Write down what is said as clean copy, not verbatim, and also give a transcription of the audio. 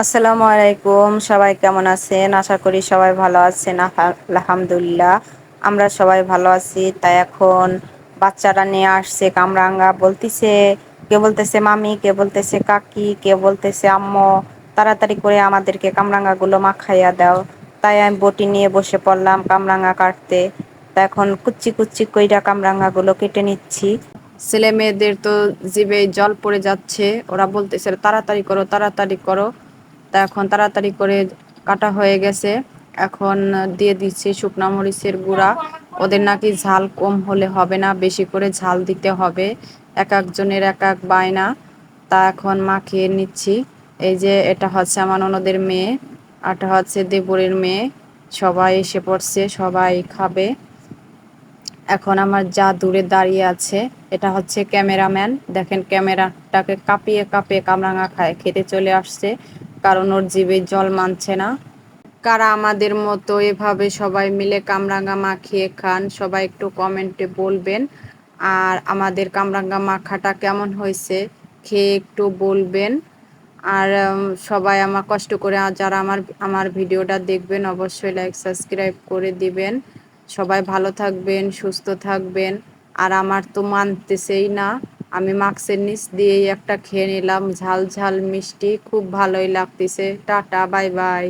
আসসালামু আলাইকুম, সবাই কেমন আছেন? আশা করি সবাই ভালো আছেন। আলহামদুলিল্লাহ আমরা সবাই ভালো আছি। তাই এখন বাচ্চারা নিয়ে আসছে কামরাঙ্গা, বলতিছে কে বলতেছে মামি, কে বলতেছে কাকি, কে বলতেছে আম্মু, তাড়াতাড়ি করে আমাদেরকে কামরাঙ্গা গুলো মাখাইয়া দাও। তাই আমি বটি নিয়ে বসে পড়লাম কামরাঙ্গা কাটতে। তা এখন কুচি কুচি কইরা কামরাঙ্গা গুলো কেটে নিচ্ছি। ছেলে মেয়েদের তো জিভে জল পড়ে যাচ্ছে, ওরা বলতেছে তাড়াতাড়ি করো তাড়াতাড়ি করো। তা এখন তাড়াতাড়ি করে কাটা হয়ে গেছে। এখন দিয়ে দিচ্ছি শুকনা মরিচের গুঁড়া। ওদের নাকি ঝাল কম হলে হবে না, বেশি করে ঝাল দিতে হবে। এক একজনের এক এক বায়না। তা এখন মাখিয়ে নিচ্ছি। এই যে এটা হচ্ছে আমার ননদের মেয়ে, আর এটা হচ্ছে দেবরের মেয়ে। সবাই এসে পড়ছে, সবাই খাবে। এখন আমার যা দূরে দাঁড়িয়ে আছে, এটা হচ্ছে ক্যামেরাম্যান। দেখেন ক্যামেরাটাকে কাঁপিয়ে কাঁপিয়ে কামরাঙা খায় খেতে চলে আসছে, কারণ ওর জিভে জল মানছে না। কারা আমাদের মতো এভাবে সবাই মিলে কামরাঙা মাখিয়ে খান, সবাই একটু কমেন্টে বলবেন। আর আমাদের কামরাঙা মাখাটা কেমন হয়েছে খেয়ে একটু বলবেন। আর সবাই আমার কষ্ট করে যারা আমার আমার ভিডিওটা দেখবেন অবশ্যই লাইক সাবস্ক্রাইব করে দিবেন। সবাই ভালো থাকবেন, সুস্থ থাকবেন। আর আমার তো মানতেছেই না, আমি মাস্কের নিচ দিয়েই একটা খেয়ে নিলাম, ঝাল ঝাল মিষ্টি, খুব ভালোই লাগতেছে। Tata, bye bye.